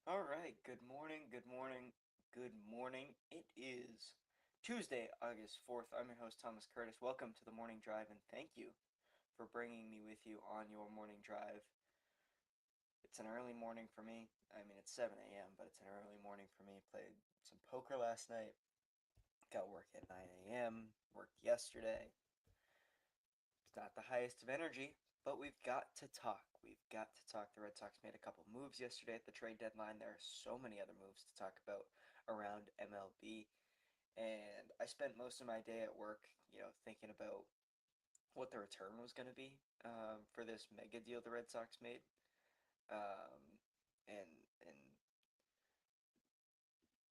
All right, good morning, good morning, good morning. It is Tuesday, August 4th. I'm your host, Thomas Curtis. Welcome to the morning drive, and thank you for bringing me with you on your morning drive. It's an early morning for me. I mean, it's 7 a.m., but it's an early morning for me. Played some poker last night, got work at 9 a.m., worked yesterday. It's not the highest of energy, but we've got to talk. We've got to talk. The Red Sox made a couple moves yesterday at the trade deadline. There are so many other moves to talk about around MLB. And I spent most of my day at work, thinking about what the return was going to be for this mega deal the Red Sox made. Um, and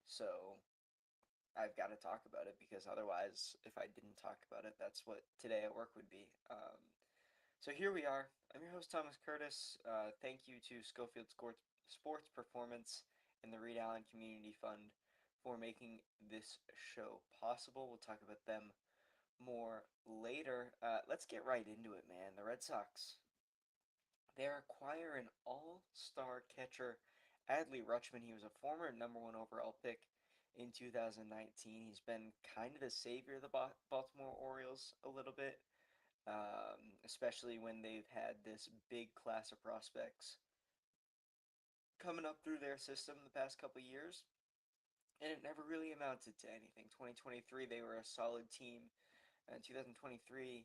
so I've got to talk about it because otherwise, if I didn't talk about it, that's what today at work would be. So here we are. I'm your host, Thomas Curtis. Thank you to Schofield Sports Performance and the Reed Allen Community Fund for making this show possible. We'll talk about them more later. Let's get right into it, man. The Red Sox, they're acquiring all-star catcher Adley Rutschman. He was a former number one overall pick in 2019. He's been kind of the savior of the Baltimore Orioles a little bit, especially when they've had this big class of prospects coming up through their system the past couple years, and it never really amounted to anything. 2023, they were a solid team. In 2023,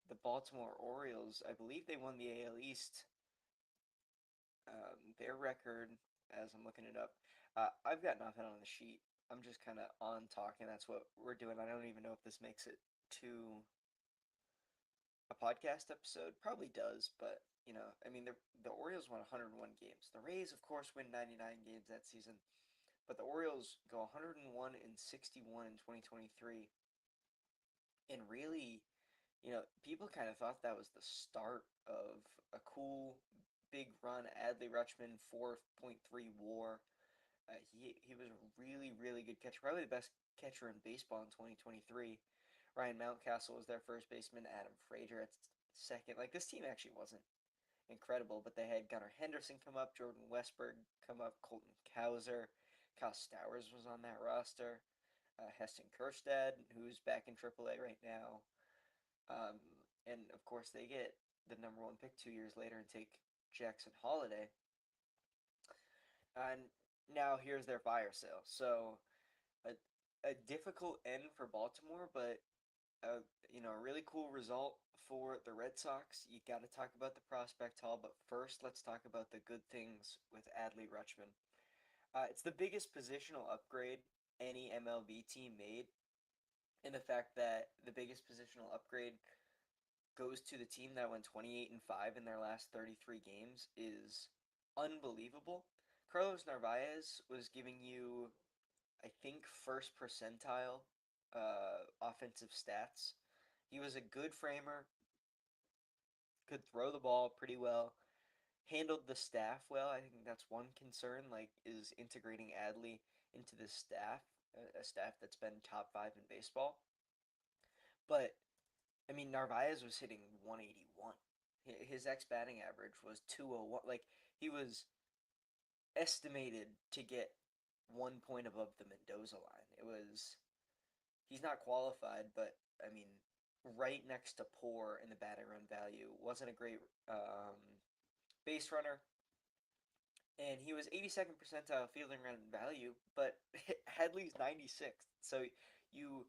the Baltimore Orioles, I believe they won the AL East. Their record, as I'm looking it up, I've got nothing on the sheet. I'm just kind of on talking. That's what we're doing. I don't even know if this makes it to a podcast episode. Probably does, but I mean, the Orioles won 101 games. The Rays, of course, win 99 games that season, but the Orioles go 101 and 61 in 2023, and really, people kind of thought that was the start of a cool big run. Adley Rutschman, 4.3 WAR. He was a really really good catcher, probably the best catcher in baseball in 2023. Ryan Mountcastle was their first baseman. Adam Frazier at second. Like, this team actually wasn't incredible, but they had Gunnar Henderson come up, Jordan Westburg come up, Colton Cowser, Kyle Stowers was on that roster, Heston Kjerstad, who's back in AAA right now. Um, and of course, they get the number one pick 2 years later and take Jackson Holiday. And now here's their fire sale. So a, a difficult end for Baltimore, but a really cool result for the Red Sox. You got to talk about the prospect haul, but first let's talk about the good things with Adley Rutschman. It's the biggest positional upgrade any MLB team made, in the fact that the biggest positional upgrade goes to the team that went 28 and 5 in their last 33 games is unbelievable. Carlos Narvaez was giving you, I think, first percentile offensive stats. He was a good framer, could throw the ball pretty well, handled the staff well. I think that's one concern, like, is integrating Adley into the staff, a staff that's been top five in baseball. But I mean, Narvaez was hitting 181. His ex batting average was 201. Like, he was estimated to get 1 point above the Mendoza line. It was, he's not qualified, but I mean, right next to Poor in the batting run value. Wasn't a great base runner, and he was 82nd percentile fielding run value, but Headley's 96th. So you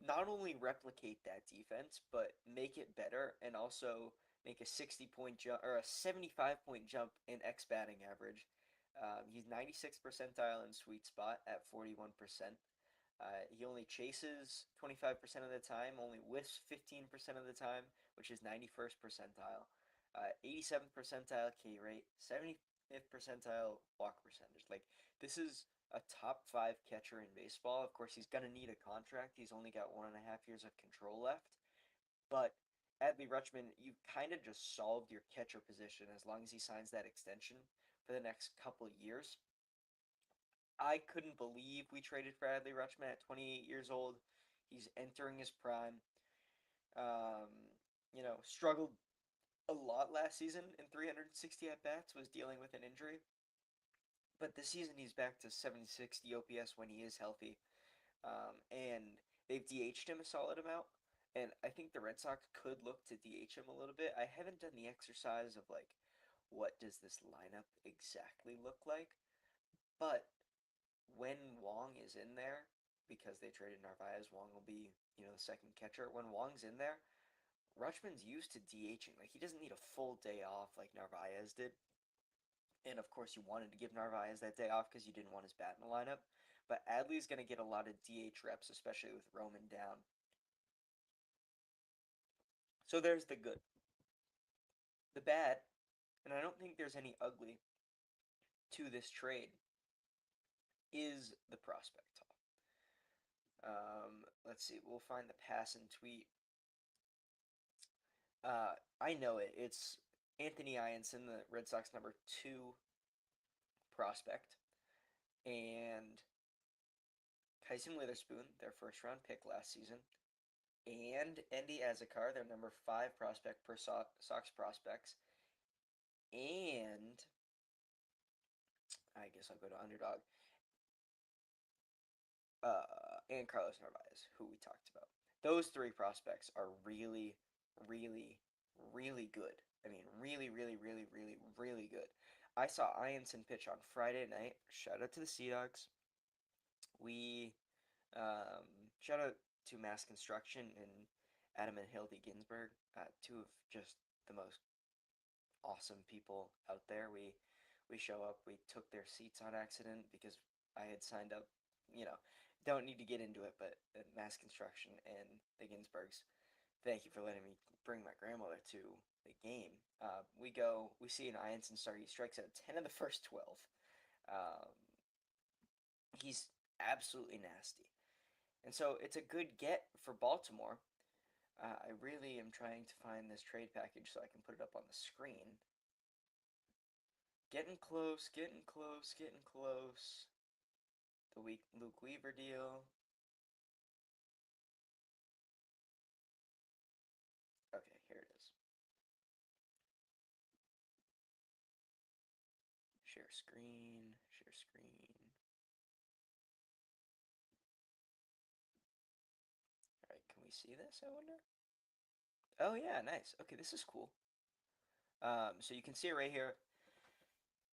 not only replicate that defense, but make it better, and also make a 60-point jump or a 75-point jump in X batting average. He's 96th percentile in sweet spot at 41%. He only chases 25% of the time, only whiffs 15% of the time, which is 91st percentile. 87th percentile K rate, 75th percentile walk percentage. Like, this is a top five catcher in baseball. Of course, he's going to need a contract. He's only got 1.5 years of control left. But Adley Rutschman, you've kind of just solved your catcher position as long as he signs that extension for the next couple of years. I couldn't believe we traded for Adley Rutschman at 28 years old. He's entering his prime. Um, struggled a lot last season in 360 at bats, was dealing with an injury. but this season he's back to 760 OPS when he is healthy. And they've DH'd him a solid amount. And I think the Red Sox could look to DH him a little bit. I haven't done the exercise of like, what does this lineup exactly look like? But when Wong is in there, because they traded Narvaez, Wong will be, the second catcher. When Wong's in there, Rutschman's used to DHing. Like, he doesn't need a full day off like Narvaez did. And of course, you wanted to give Narvaez that day off because you didn't want his bat in the lineup. But Adley's going to get a lot of DH reps, especially with Roman down. So there's the good. The bad, and I don't think there's any ugly to this trade, is the prospect talk. Let's see. We'll find the pass and tweet. I know it. It's Anthony Ianson, the Red Sox #2 prospect, and Kyson Witherspoon, their first-round pick last season, and Endy Azekar, their #5 prospect per Sox prospects, and I guess I'll go to underdog, and Carlos Narvaez, who we talked about. Those three prospects are really, really, really good. I mean, really, really, really, really, really good. I saw Ianson pitch on Friday night. Shout out to the Sea Dogs. We shout out to Mass Construction and Adam and Hildy Ginsburg, two of just the most awesome people out there. We show up. We took their seats on accident because I had signed up. Don't need to get into it, but Mass Construction and the Ginsburgs, thank you for letting me bring my grandmother to the game. We see an Ianson start. He strikes out 10 of the first 12. He's absolutely nasty. And so it's a good get for Baltimore. I really am trying to find this trade package so I can put it up on the screen. Getting close, getting close, getting close. The Luke Weaver deal. Okay, here it is. Share screen, share screen. Alright, can we see this, I wonder? Oh yeah, nice. Okay, this is cool. So you can see it right here.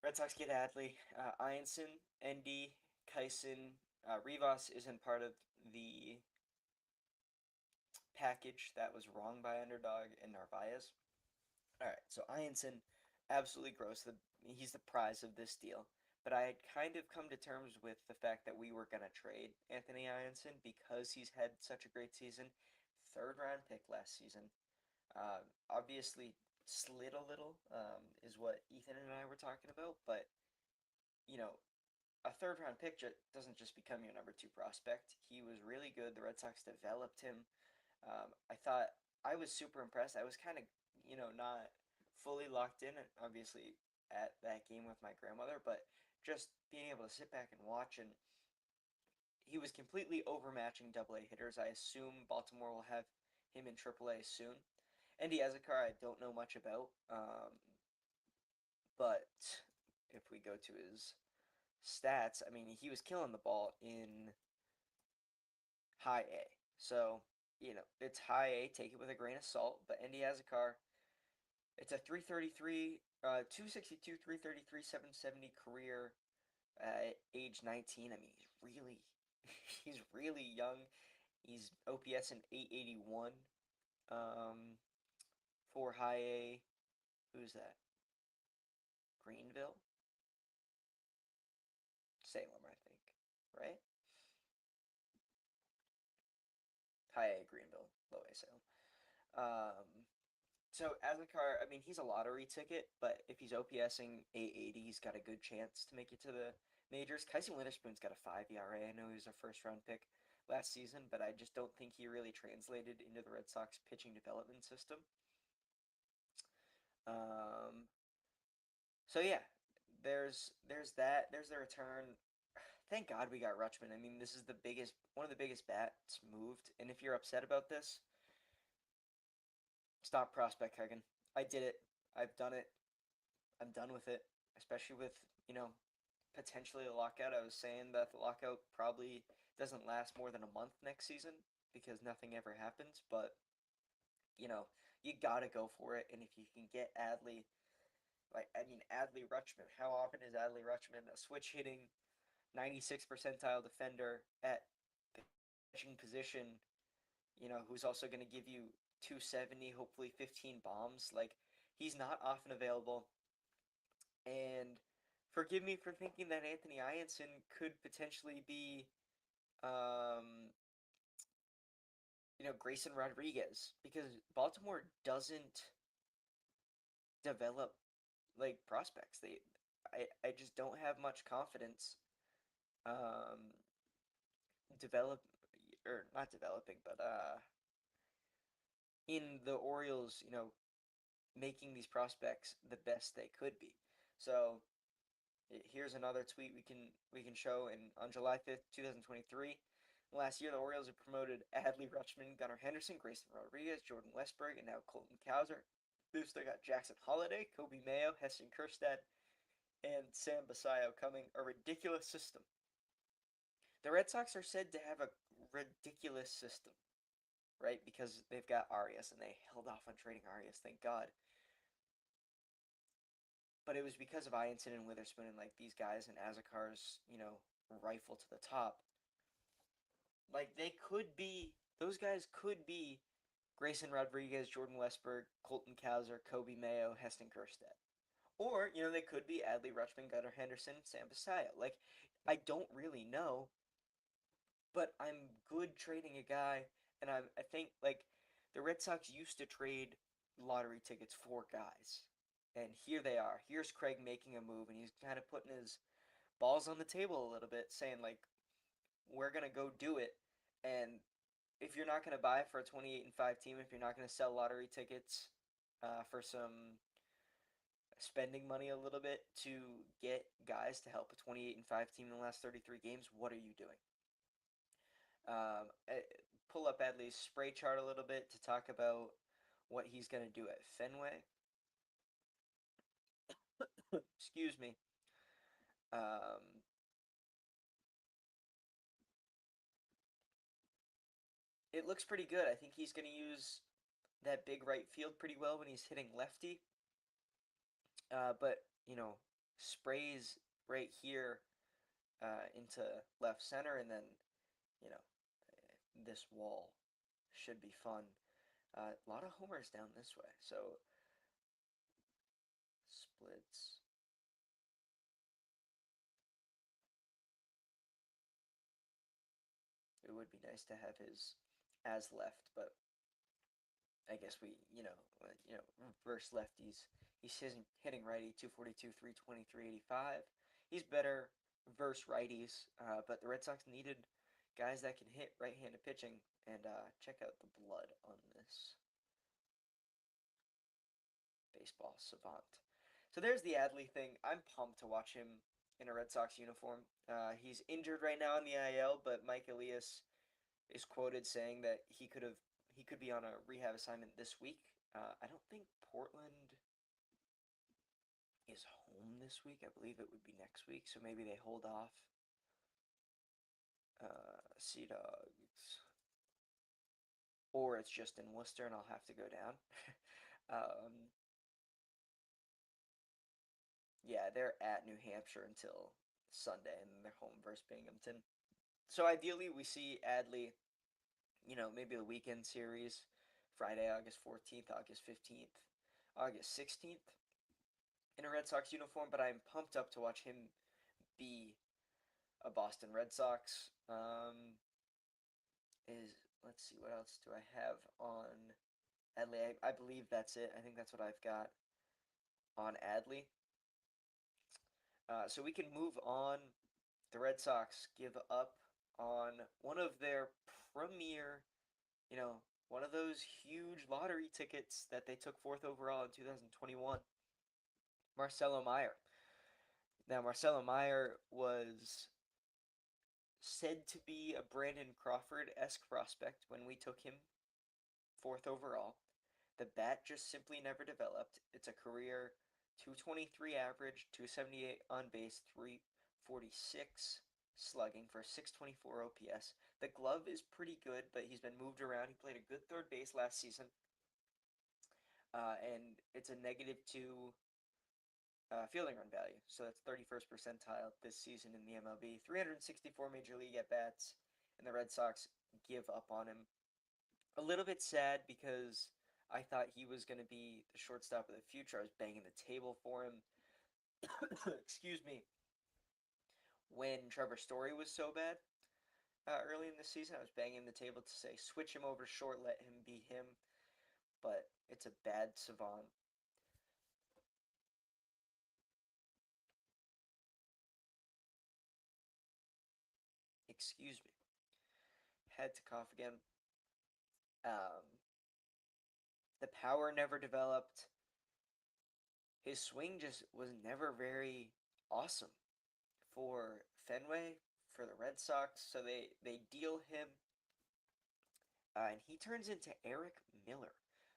Red Sox get Adley, Ianson, Endy, Kyson, Rivas isn't part of the package that was wrong by Underdog and Narvaez. All right, so Ianson absolutely gross. He's the prize of this deal. But I had kind of come to terms with the fact that we were going to trade Anthony Ianson because he's had such a great season. Third round pick last season. Obviously, slid a little is what Ethan and I were talking about. But, a third round pick doesn't just become your #2 prospect. He was really good. The Red Sox developed him. I thought I was super impressed. I was kind of, not fully locked in, obviously, at that game with my grandmother, but just being able to sit back and watch, and he was completely overmatching AA hitters. I assume Baltimore will have him in AAA soon. Endy Azekar, I don't know much about, but if we go to his stats, I mean, he was killing the ball in high A. So, it's high A, take it with a grain of salt, but Endy Azekar, it's a 333, 262, 333, 770 career at age 19. I mean, he's really young. He's OPS in 881 for high A. Who's that? Greenville? Salem, I think, right? High A Greenville, low A Salem. So Azekar, I mean, he's a lottery ticket, but if he's OPSing 880, he's got a good chance to make it to the majors. Kyson Witherspoon's got a 5 ERA. I know he was a first-round pick last season, but I just don't think he really translated into the Red Sox pitching development system. So yeah, there's that. There's the return. Thank God we got Rutschman. I mean, this is one of the biggest bats moved. And if you're upset about this, stop prospect hugging. I did it. I've done it. I'm done with it. Especially with potentially a lockout. I was saying that the lockout probably doesn't last more than a month next season because nothing ever happens, but you know, you gotta go for it. And if you can get Adley, like, I mean, Adley Rutschman, how often is Adley Rutschman a switch hitting 96 percentile defender at pitching position, who's also going to give you 270, hopefully 15 bombs? Like, he's not often available. And forgive me for thinking that Anthony Ianson could potentially be, um, Grayson Rodriguez, because Baltimore doesn't develop like prospects. I just don't have much confidence um, develop or not developing, but in the Orioles, making these prospects the best they could be. So here's another tweet we can show. On July 5th, 2023. Last year, the Orioles have promoted Adley Rutschman, Gunnar Henderson, Grayson Rodriguez, Jordan Westburg, and now Colton Cowser. They've still got Jackson Holliday, Kobe Mayo, Heston Kjerstad, and Sam Basayo coming. A ridiculous system. The Red Sox are said to have a ridiculous system, right? Because they've got Arias, and they held off on trading Arias, thank God. But it was because of Ianson and Witherspoon and like these guys and Azakar's, rifle to the top. Like those guys could be Grayson Rodriguez, Jordan Westburg, Colton Cowser, Kobe Mayo, Heston Kjerstad. Or, they could be Adley Rutschman, Gunnar Henderson, Sam Basayo. Like, I don't really know, but I'm good trading a guy, and I think, like, the Red Sox used to trade lottery tickets for guys. And here they are. Here's Craig making a move, and he's kind of putting his balls on the table a little bit, saying, like, we're going to go do it. And if you're not going to buy for a 28-5 team, if you're not going to sell lottery tickets for some spending money a little bit to get guys to help a 28-5 team in the last 33 games, what are you doing? Pull up Adley's spray chart a little bit to talk about what he's going to do at Fenway. Excuse me. It looks pretty good. I think he's going to use that big right field pretty well when he's hitting lefty. But, sprays right here into left center, and then, this wall should be fun. A lot of homers down this way, so splits. It would be nice to have his as left, but I guess reverse lefties. He's hitting righty 242, 320, 385. He's better versus righties, but the Red Sox needed guys that can hit right-handed pitching. And check out the blood on this baseball savant. So there's the Adley thing. I'm pumped to watch him in a Red Sox uniform. He's injured right now in the IL, but Mike Elias is quoted saying that he could be on a rehab assignment this week. I don't think Portland is home this week. I believe it would be next week, so maybe they hold off. Sea Dogs. Or it's just in Worcester and I'll have to go down. Yeah, they're at New Hampshire until Sunday, and then they're home versus Binghamton. So ideally, we see Adley, maybe a weekend series, Friday, August 14th, August 15th, August 16th, in a Red Sox uniform, but I'm pumped up to watch him be a Boston Red Sox. Let's see, what else do I have on Adley? I believe that's it. I think that's what I've got on Adley. So we can move on. The Red Sox give up on one of their premier, one of those huge lottery tickets that they took fourth overall in 2021, Marcelo Meyer. Now, Marcelo Meyer was said to be a Brandon Crawford-esque prospect when we took him fourth overall. The bat just simply never developed. It's a career 223 average, 278 on base, .346 slugging for 624 OPS. The glove is pretty good, but he's been moved around. He played a good third base last season, and it's a -2 fielding run value. So that's 31st percentile this season in the MLB. 364 major league at bats, and the Red Sox give up on him. A little bit sad because I thought he was going to be the shortstop of the future. I was banging the table for him. Excuse me. When Trevor Story was so bad early in the season, I was banging the table to say switch him over to short, let him be him. But it's a bad savant. Excuse me. Had to cough again. Um, the power never developed. His swing just was never very awesome for Fenway, for the Red Sox. So they deal him, and he turns into Eric Miller,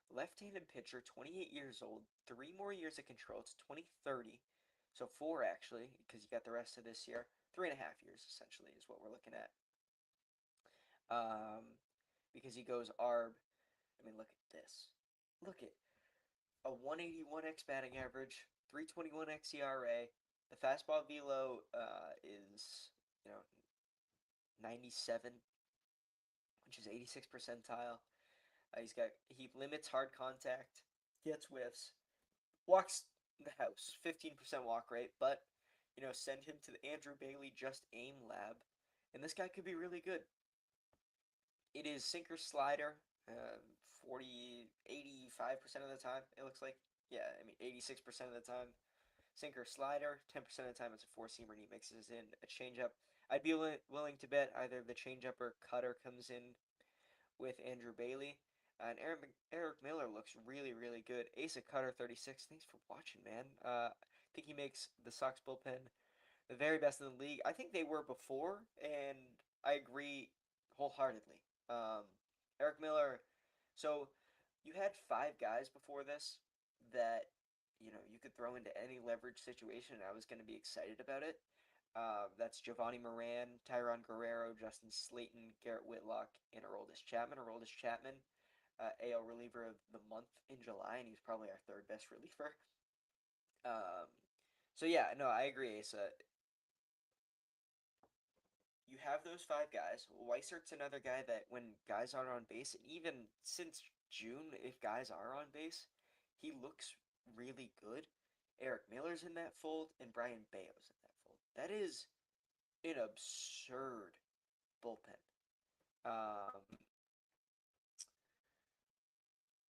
left-handed pitcher, 28 years old, 3 more years of control. It's 2030, so 4 actually, because you got the rest of this year. 3.5 years essentially is what we're looking at. Because he goes ARB. I mean, look at this. Look at a 181 x batting average, 321 xERA. The fastball velo is 97, which is 86th percentile. He limits hard contact, gets whiffs, walks the house, 15% walk rate, but send him to the Andrew Bailey Just Aim lab, and this guy could be really good. It is sinker slider, 85% of the time, it looks like. Yeah, I mean, 86% of the time. Sinker slider, 10% of the time it's a four-seamer, and he mixes in a changeup. I'd be willing to bet either the changeup or cutter comes in with Andrew Bailey. And Eric Miller looks really, really good. Ace of Cutter 36. Thanks for watching, man. I think he makes the Sox bullpen the very best in the league. I think they were before, and I agree wholeheartedly. Eric Miller. So you had 5 guys before this that you could throw into any leverage situation, and I was going to be excited about it. That's Giovanni Moran, Tyron Guerrero, Justin Slayton, Garrett Whitlock, and Aroldis Chapman. Aroldis Chapman, AL reliever of the month in July, and he's probably our third best reliever. So yeah, no, I agree, Asa. You have those 5 guys. Weisert's another guy that when guys aren't on base, and even since June, if guys are on base, he looks really good. Eric Miller's in that fold, and Brian Bayo's in that fold. That is an absurd bullpen.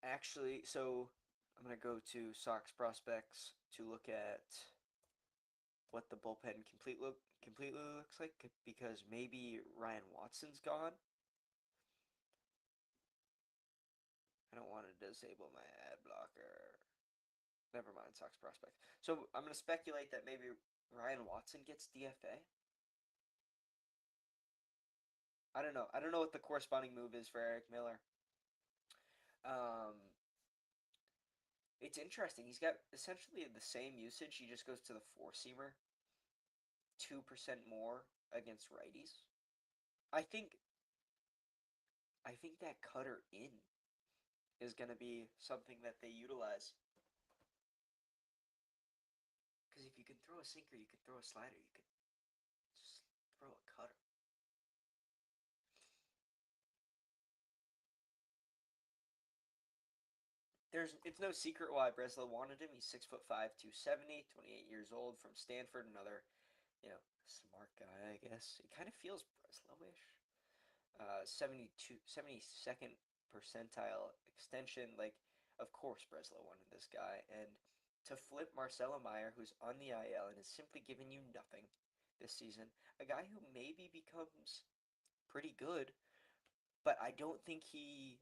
Actually, so I'm gonna go to Sox prospects to look at what the bullpen completely looks like, because maybe Ryan Watson's gone. I don't want to disable my ad blocker. Never mind, Sox prospects. So I'm gonna speculate that maybe Ryan Watson gets DFA. I don't know. I don't know what the corresponding move is for Eric Miller. Um, it's interesting. He's got essentially the same usage. He just goes to the four-seamer. 2% more against righties. I think I think that cutter in is going to be something that they utilize. Because if you can throw a sinker, you can throw a slider, you can just throw a cutter. It's no secret why Breslow wanted him. He's 6'5", 270, 28 years old, from Stanford. Another, smart guy, I guess. It kind of feels Breslowish. 72nd percentile extension. Like, of course Breslow wanted this guy, and to flip Marcelo Meyer, who's on the IL and has simply given you nothing this season, a guy who maybe becomes pretty good, but I don't think he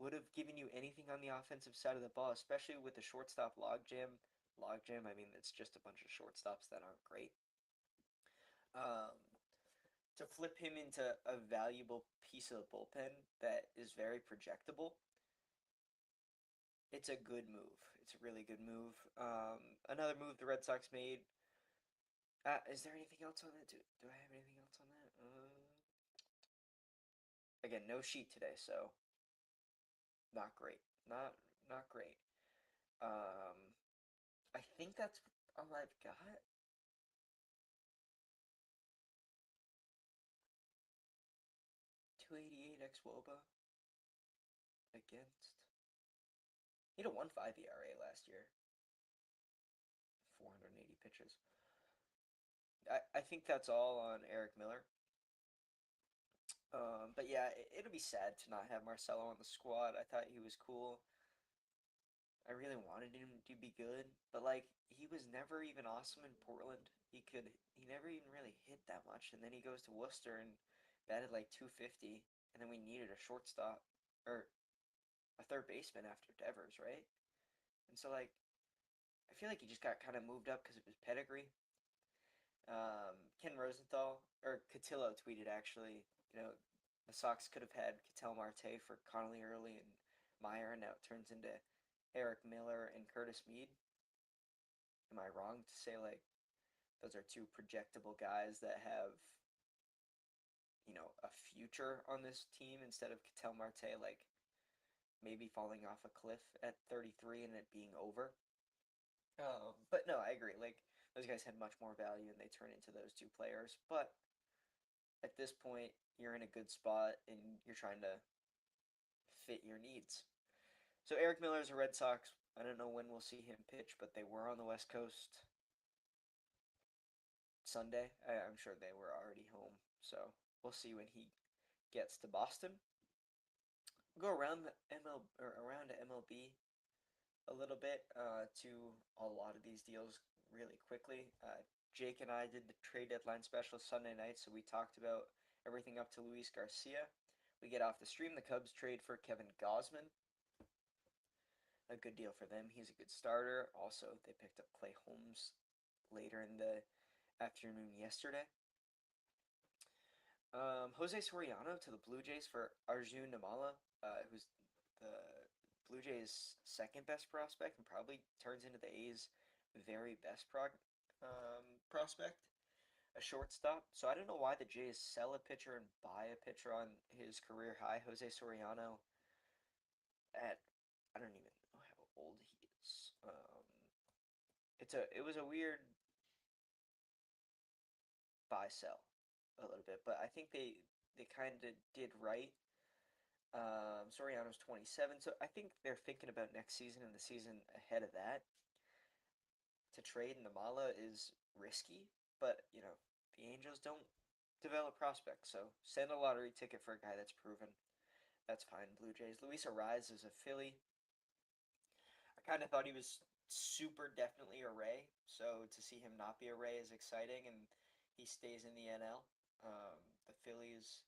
would have given you anything on the offensive side of the ball, especially with the shortstop logjam. Logjam, I mean, it's just a bunch of shortstops that aren't great. Um, to flip him into a valuable piece of the bullpen that is very projectable, it's a good move. It's a really good move. Another move the Red Sox made, Is there anything else on that? Do I have anything else on that? Again, no sheet today, so not great. Not great. Um, I think that's all I've got. 288 ex Woba against. He had a 1.5 ERA last year. 480 pitches. I think that's all on Eric Miller. But yeah, it'll be sad to not have Marcelo on the squad. I thought he was cool. I really wanted him to be good, but like he was never even awesome in Portland. He never even really hit that much, and then he goes to Worcester and batted like 250, and then we needed a shortstop or a third baseman after Devers, right? And so like I feel like he just got kind of moved up because of his pedigree. Ken Rosenthal or Cotillo tweeted actually, you know, the Sox could have had Ketel Marte for Connolly Early and Meyer, and now it turns into Eric Miller and Curtis Mead. Am I wrong to say like those are two projectable guys that have, a future on this team instead of Ketel Marte like maybe falling off a cliff at 33 and it being over? But no, I agree. Like those guys had much more value and they turn into those two players. But at this point, you're in a good spot and you're trying to fit your needs. So Eric Miller is a Red Sox. I don't know when we'll see him pitch, but they were on the West Coast Sunday. I'm sure they were already home. So we'll see when he gets to Boston. We'll go around the ML or around to MLB a little bit to a lot of these deals really quickly. Jake and I did the trade deadline special Sunday night, so we talked about everything up to Luis Garcia. We get off the stream. The Cubs trade for Kevin Gausman. A good deal for them. He's a good starter. Also, they picked up Clay Holmes later in the afternoon yesterday. Jose Soriano to the Blue Jays for Arjun Namala, who's the Blue Jays' second best prospect and probably turns into the A's' very best prospect, a shortstop. So I don't know why the Jays sell a pitcher and buy a pitcher on his career high. Jose Soriano at I don't even know how old he is. It was a weird buy sell a little bit, but I think they kind of did right. Soriano's 27, so I think they're thinking about next season and the season ahead of that. To trade Namala is risky, but the Angels don't develop prospects, so send a lottery ticket for a guy that's proven. That's fine. Blue Jays. Luis Arraez is a Philly. I kind of thought he was super definitely a Ray, so to see him not be a Ray is exciting, and he stays in the NL. The Phillies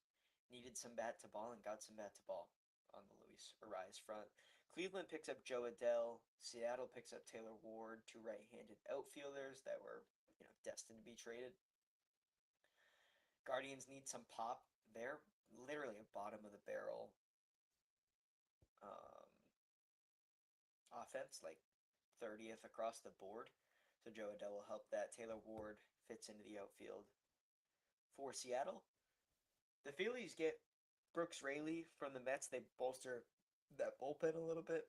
needed some bat to ball and got some bat to ball on the Luis Arraez front. Cleveland picks up Jo Adell. Seattle picks up Taylor Ward, two right-handed outfielders that were, destined to be traded. Guardians need some pop. They're literally a bottom of the barrel um, offense, like 30th across the board. So Jo Adell will help that. Taylor Ward fits into the outfield for Seattle. The Phillies get Brooks Raley from the Mets. They bolster that bullpen a little bit.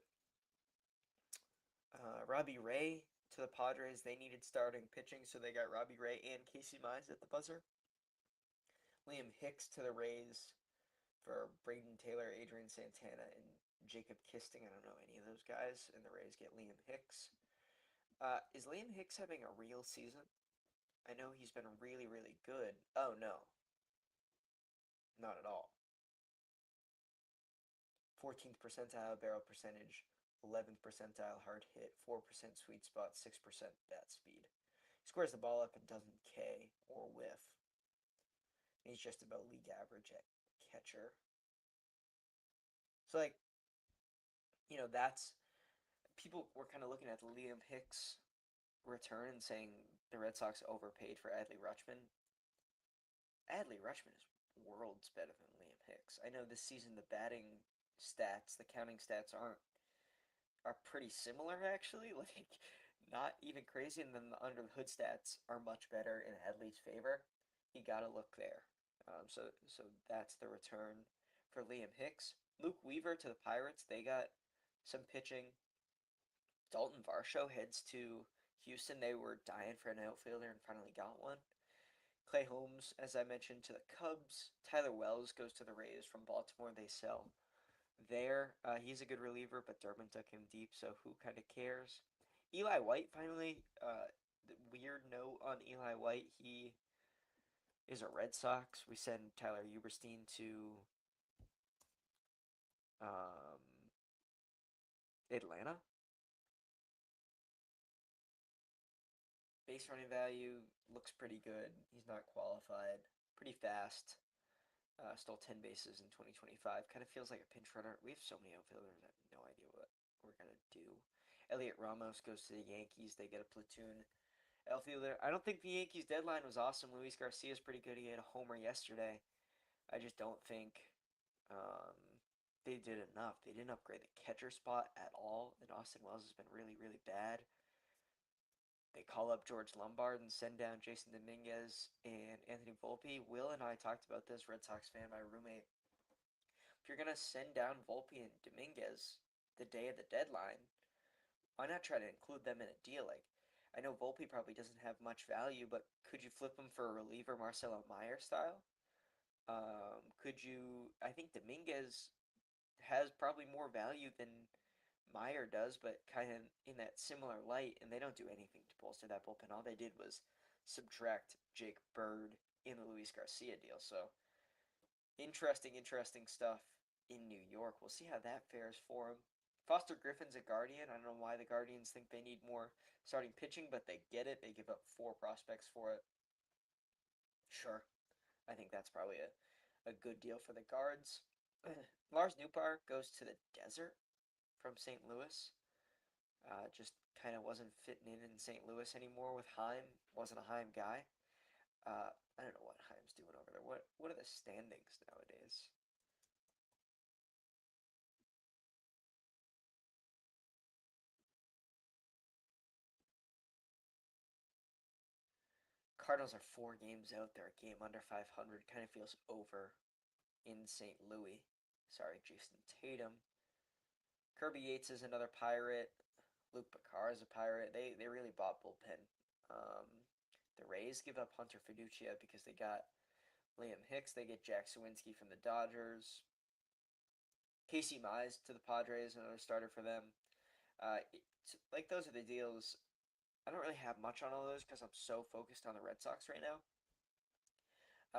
Robbie Ray to the Padres. They needed starting pitching, so they got Robbie Ray and Casey Mize at the buzzer. Liam Hicks to the Rays for Braden Taylor, Adrian Santana, and Jacob Kisting. I don't know any of those guys, and the Rays get Liam Hicks. Is Liam Hicks having a real season? I know he's been really, really good. Oh, no. Not at all. 14th percentile barrel percentage, 11th percentile hard hit, 4% sweet spot, 6% bat speed. He squares the ball up and doesn't K or whiff. And he's just about league average at catcher. So, like, that's people were kind of looking at the Liam Hicks return and saying the Red Sox overpaid for Adley Rutschman. Adley Rutschman is worlds better than Liam Hicks. I know this season the batting stats, the counting stats are pretty similar actually. Like Not even crazy, and then the under the hood stats are much better in Adley's favor. You gotta look there. So that's the return for Liam Hicks. Luke Weaver to the Pirates. They got some pitching. Dalton Varsho heads to Houston. They were dying for an outfielder and finally got one. Clay Holmes, as I mentioned, to the Cubs. Tyler Wells goes to the Rays from Baltimore. They sell there. He's a good reliever, but Durbin took him deep, so who kind of cares? Eli White finally. Weird note on Eli White. He is a Red Sox. We send Tyler Huberstein to um, Atlanta. Base running value looks pretty good. He's not qualified. Pretty fast. Stole 10 bases in 2025. Kind of feels like a pinch runner. We have so many outfielders. I have no idea what we're going to do. Elliot Ramos goes to the Yankees. They get a platoon outfielder. I don't think the Yankees deadline was awesome. Luis Garcia is pretty good. He had a homer yesterday. I just don't think um, they did enough. They didn't upgrade the catcher spot at all, and Austin Wells has been really, really bad. They call up George Lombard and send down Jason Dominguez and Anthony Volpe. Will and I talked about this, Red Sox fan, my roommate. If you're going to send down Volpe and Dominguez the day of the deadline, why not try to include them in a deal? Like, I know Volpe probably doesn't have much value, but could you flip him for a reliever Marcelo Meyer style? Could you? I think Dominguez has probably more value than Meyer does, but kind of in that similar light, and they don't do anything to bolster that bullpen. All they did was subtract Jake Bird in the Luis Garcia deal. So interesting stuff in New York. We'll see how that fares for him. Foster Griffin's a Guardian. I don't know why the Guardians think they need more starting pitching, but they get it. They give up 4 prospects for it. Sure. I think that's probably a good deal for the Guards. Lars Nootbaar goes to the desert from St. Louis. Just kind of wasn't fitting in St. Louis anymore with Heim. Wasn't a Heim guy. I don't know what Heim's doing over there. What are the standings nowadays? Cardinals are 4 games out. They're a game under 500. Kind of feels over in St. Louis. Sorry, Jason Tatum. Kirby Yates is another Pirate. Luke Bakar is a Pirate. They really bought bullpen. Um, the Rays give up Hunter Fiducia because they got Liam Hicks. They get Jack Sawinski from the Dodgers. Casey Mize to the Padres, another starter for them. Like those are the deals. I don't really have much on all those because I'm so focused on the Red Sox right now.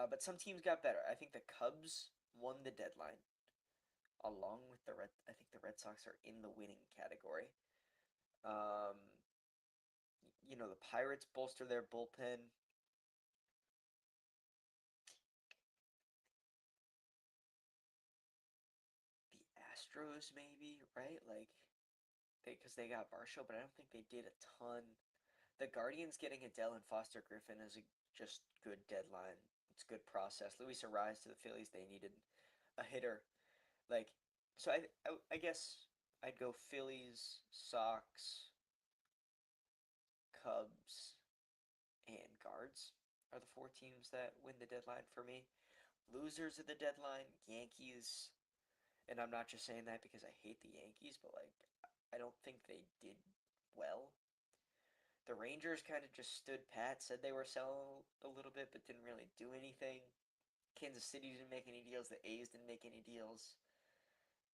But some teams got better. I think the Cubs won the deadline, along with the Red. I think the Red Sox are in the winning category. Um, the Pirates bolster their bullpen. The Astros, maybe, right? Like, because they got Varsho, but I don't think they did a ton. The Guardians getting Adele and Foster Griffin is a just good deadline. It's good process. Luis Arraez to the Phillies. They needed a hitter. Like, so I guess I'd go Phillies, Sox, Cubs, and Guards are the 4 teams that win the deadline for me. Losers of the deadline, Yankees, and I'm not just saying that because I hate the Yankees, but like I don't think they did well. The Rangers kind of just stood pat, said they were selling a little bit, but didn't really do anything. Kansas City didn't make any deals. The A's didn't make any deals.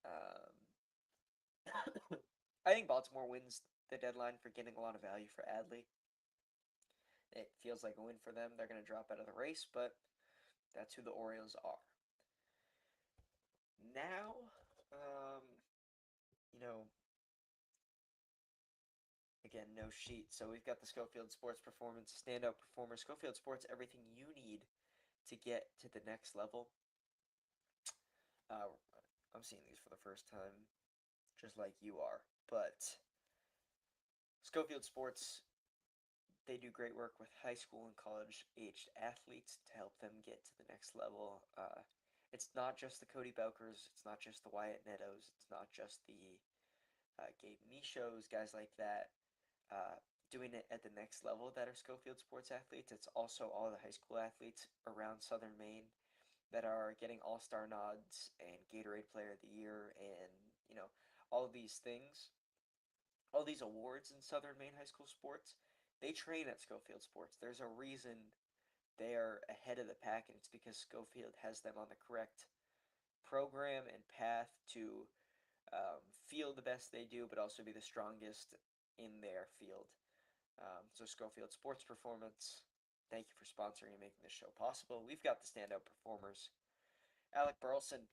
Um, I think Baltimore wins the deadline for getting a lot of value for Adley. It feels like a win for them. They're going to drop out of the race, but that's who the Orioles are. Now, um, you know, again, no sheet. So we've got the Schofield Sports Performance Standout Performer. Schofield Sports, everything you need to get to the next level. I'm seeing these for the first time, just like you are. But Schofield Sports, they do great work with high school and college aged athletes to help them get to the next level. It's not just the Cody Belkers, it's not just the Wyatt Nettos, it's not just the Gabe Michos, guys like that. Uh, doing it at the next level that are Schofield sports athletes. It's also all the high school athletes around Southern Maine that are getting all-star nods and Gatorade Player of the Year and, all of these things, all these awards in Southern Maine high school sports. They train at Schofield Sports. There's a reason they are ahead of the pack, and it's because Schofield has them on the correct program and path to feel the best they do, but also be the strongest in their field. So Schofield Sports Performance, thank you for sponsoring and making this show possible. We've got the standout performers. Alec Burleson,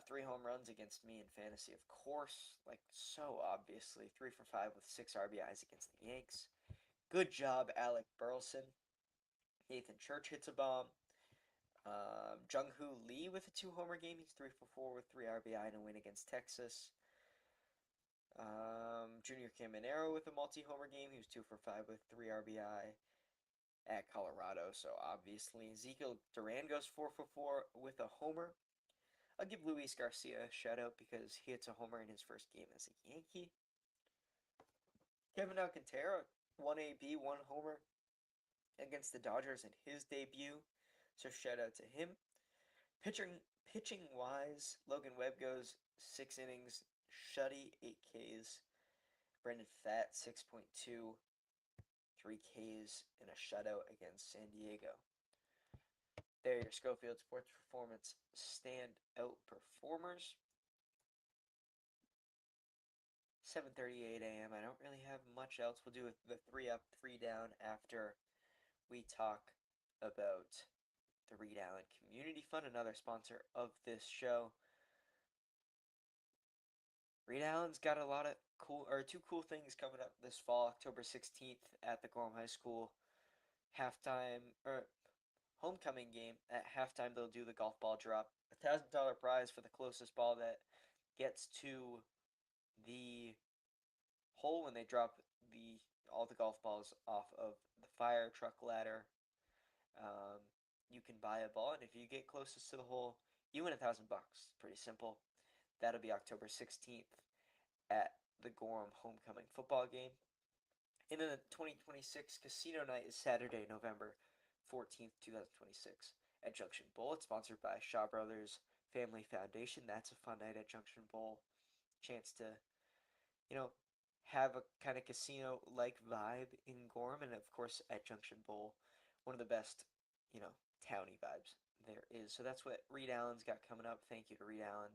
3 home runs against me in fantasy, of course, like so obviously. 3 for 5 with 6 RBIs against the Yanks. Good job, Alec Burleson. Nathan Church hits a bomb. Jung Hoo Lee with a 2 homer game. He's 3 for 4 with 3 RBI in a win against Texas. Junior Caminero with a multi-homer game. He was 2 for 5 with 3 RBI at Colorado. So obviously, Ezekiel Duran goes 4 for 4 with a homer. I'll give Luis Garcia a shout out because he hits a homer in his first game as a Yankee. Kevin Alcantara, 1 AB, 1 homer against the Dodgers in his debut. So shout out to him. Pitching wise, Logan Webb goes 6 innings, shutty, 8 Ks. Brendan Pfaadt, 6.2, 3 Ks, and a shutout against San Diego. There, your Schofield Sports Performance standout performers. 7:38 a.m. I don't really have much else. We'll do the 3 up, 3 down after we talk about the Reed Allen Community Fund, another sponsor of this show. Reed Allen's got a lot of two cool things coming up this fall. October 16th at the Gorham High School homecoming game. At halftime, they'll do the golf ball drop. $1,000 prize for the closest ball that gets to the hole when they drop all the golf balls off of the fire truck ladder. You can buy a ball, and if you get closest to the hole, you win $1,000. Pretty simple. That'll be October 16th at the Gorham homecoming football game. And then the 2026 casino night is Saturday, November 14th, 2026 at Junction Bowl. It's sponsored by Shaw Brothers Family Foundation. That's a fun night at Junction Bowl. Chance to, have a kind of casino-like vibe in Gorham, and of course at Junction Bowl, one of the best, towny vibes there is. So that's what Reed Allen's got coming up. Thank you to Reed Allen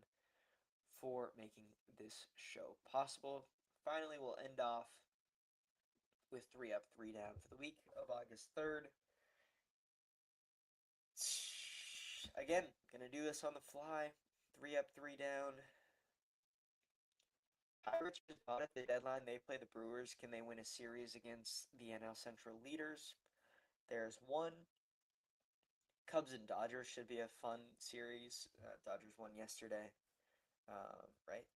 for making this show possible. Finally, we'll end off with 3 up, 3 down for the week of August 3rd. Again, gonna do this on the fly. 3 up, 3 down. Pirates just bought at the deadline. They play the Brewers. Can they win a series against the NL Central leaders? There's one. Cubs and Dodgers should be a fun series. Dodgers won yesterday, right?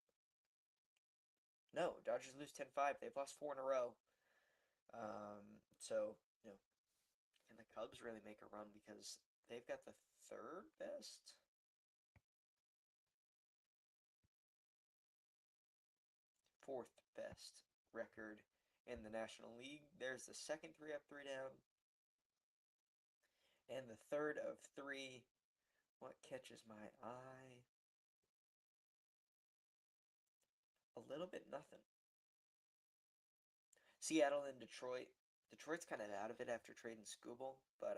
No, Dodgers lose 10-5. They've lost 4 in a row. So, can the Cubs really make a run because they've got the 3rd best? Fourth best record in the National League. There's the second 3 up, 3 down. And the third of 3. What catches my eye? A little bit nothing. Seattle and Detroit. Detroit's kind of out of it after trading Skubal, but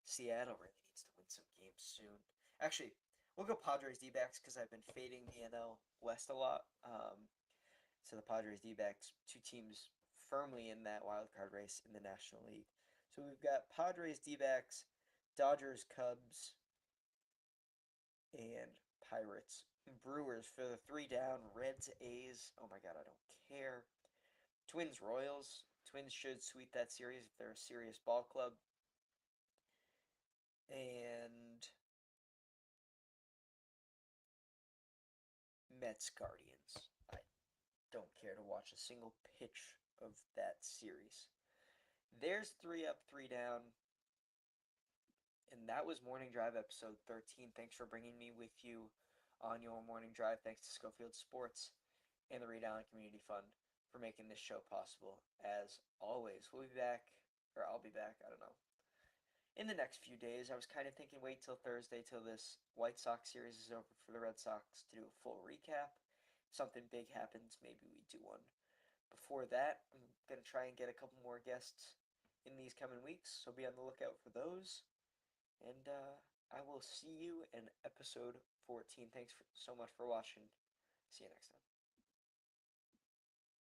Seattle really needs to win some games soon. Actually, we'll go Padres D-backs because I've been fading the NL West a lot. So the Padres D-backs, 2 teams firmly in that wild card race in the National League. So we've got Padres D-backs, Dodgers, Cubs, and Pirates. Brewers for the 3 down. Reds, A's. Oh my god, I don't care. Twins, Royals. Twins should sweep that series if they're a serious ball club. And Mets, Guardians. I don't care to watch a single pitch of that series. There's 3 up, 3 down. And that was Morning Drive episode 13. Thanks for bringing me with you on your morning drive. Thanks to Schofield Sports and the Reed Allen Community Fund for making this show possible. As always, we'll be back, or I'll be back, I don't know, in the next few days. I was kind of thinking wait till Thursday till this White Sox series is over for the Red Sox to do a full recap. If something big happens, maybe we do one. Before that, I'm going to try and get a couple more guests in these coming weeks, so be on the lookout for those. And I will see you in episode 14. Thanks so much for watching. See you next time.